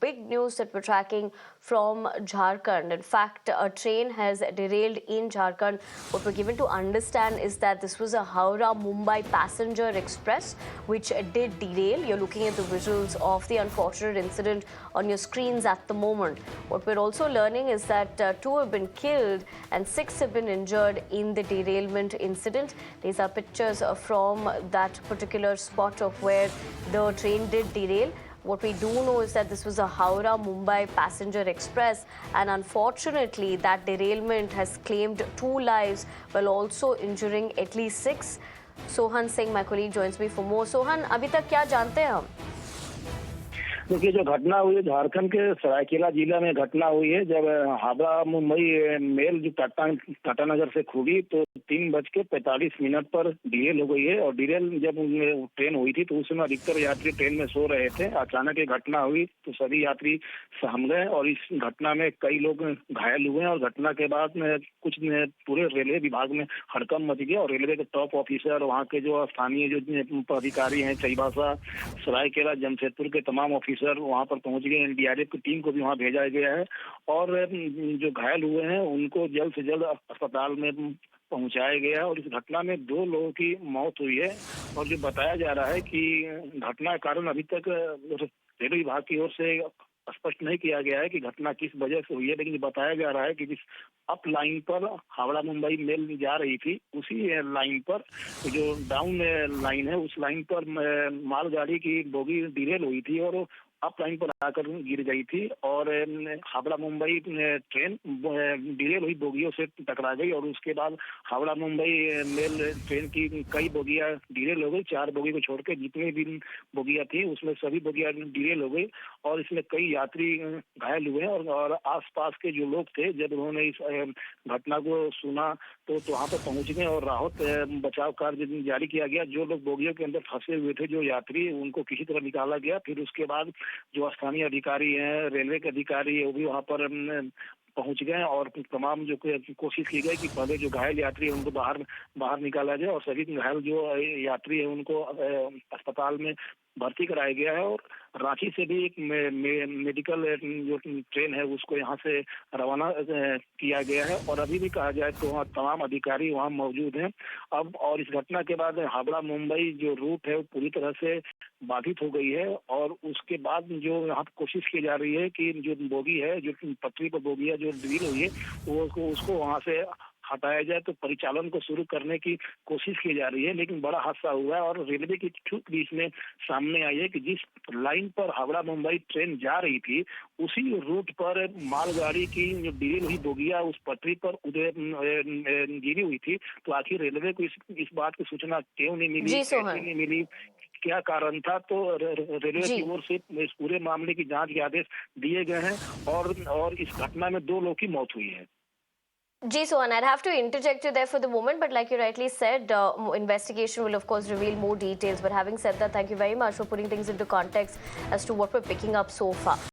big news that we're tracking from Jharkhand. In fact, a train has derailed in Jharkhand. What we're given to understand is that this was a Howrah-Mumbai passenger express which did derail. You're looking at the visuals of the unfortunate incident on your screens at the moment. What we're also learning is that 2 have been killed and 6 have been injured in the derailment incident. These are pictures from that particular spot of where the train did derail. What we do know is that this was a Howrah-Mumbai passenger express, and unfortunately that derailment has claimed 2 lives while also injuring at least 6. Sohan Singh, my colleague, joins me for more. Sohan, अभी तक क्या जानते हैं हम? देखिए, जो घटना हुई है झारखंड के सरायकेला जिला में घटना हुई है। जब हावड़ा मुंबई मेल जो टाटानगर से खुली तो 3:45 पर डिरेल हो गई है। और डिरेल जब ट्रेन हुई थी तो उस समय अधिकतर यात्री ट्रेन में सो रहे थे। अचानक ये घटना हुई तो सभी यात्री सहम गए और इस घटना में कई लोग घायल हुए। और घटना के बाद कुछ पूरे रेलवे विभाग में हड़कंप मच गया और रेलवे के टॉप ऑफिसर, वहाँ के जो स्थानीय जो अधिकारी हैं, चाईबासा, सरायकेला, जमशेदपुर के तमाम ऑफिसर वहां पर पहुंच गए। एनडीआरएफ की टीम को भी वहां भेजा गया है और जो घायल हुए हैं उनको जल्द से जल्द अस्पताल में पहुंचाया गया है। और इस घटना में 2 लोगों की मौत हुई है। और जो बताया जा रहा है कि घटना का कारण अभी तक रेलवे विभाग की ओर से स्पष्ट नहीं किया गया है कि घटना किस वजह से हुई है, लेकिन बताया जा रहा है कि जिस अप लाइन पर हावड़ा मुंबई मेल जा रही थी उसी लाइन पर जो डाउन लाइन है उस लाइन पर मालगाड़ी की बोगी डिरेल हुई थी और अप लाइन पर आकर गिर गई थी। और हावड़ा मुंबई ट्रेन डिरेल हुई बोगियों से टकरा गई और उसके बाद हावड़ा मुंबई मेल ट्रेन की कई बोगियां डिरेल हो गई। 4 बोगी को छोड़ के जितनी भी बोगियां थी उसमें सभी बोगियां डिरेल हो गई और इसमें कई यात्री घायल हुए। और आसपास के जो लोग थे जब उन्होंने इस घटना को सुना तो वहां पर पहुंच गए और राहत बचाव कार्य जारी किया गया। जो लोग बोगियों के अंदर फंसे हुए थे, जो यात्री, उनको किसी तरह निकाला गया। फिर उसके बाद जो स्थानीय अधिकारी हैं, रेलवे के अधिकारी है, वो भी वहां पर पहुंच गए और तमाम जो कोशिश की गई कि पहले जो घायल यात्री है उनको बाहर निकाला जाए और सभी घायल जो यात्री है उनको अस्पताल में भर्ती कराया गया है। और रांची से भी एक मेडिकल जो ट्रेन है उसको यहाँ से रवाना किया गया है। और अभी भी कहा जाए तो तमाम अधिकारी वहाँ मौजूद हैं अब। और इस घटना के बाद हावड़ा मुंबई जो रूट है वो पूरी तरह से बाधित हो गई है। और उसके बाद जो यहाँ कोशिश की जा रही है कि जो बोगी है, जो पटरी पर बोगी है जो डिरेल हुई है, वो उसको वहाँ से हटाया जाए तो परिचालन को शुरू करने की कोशिश की जा रही है। लेकिन बड़ा हादसा हुआ है और रेलवे की चूक भी इसमें सामने आई है कि जिस लाइन पर हावड़ा मुंबई ट्रेन जा रही थी उसी रूट पर मालगाड़ी की जो डिरेल हुई बोगिया उस पटरी पर गिरी हुई थी। तो आखिर रेलवे को इस बात की सूचना क्यों नहीं मिली, कैसे नहीं मिली, क्या कारण था? तो रेलवे की ओर से इस पूरे मामले की जांच के आदेश दिए गए हैं और इस घटना में 2 लोगों की मौत हुई है। Ji Sohan, I'd have to interject you there for the moment, but like you rightly said, investigation will of course reveal more details. But having said that, thank you very much for putting things into context as to what we're picking up so far.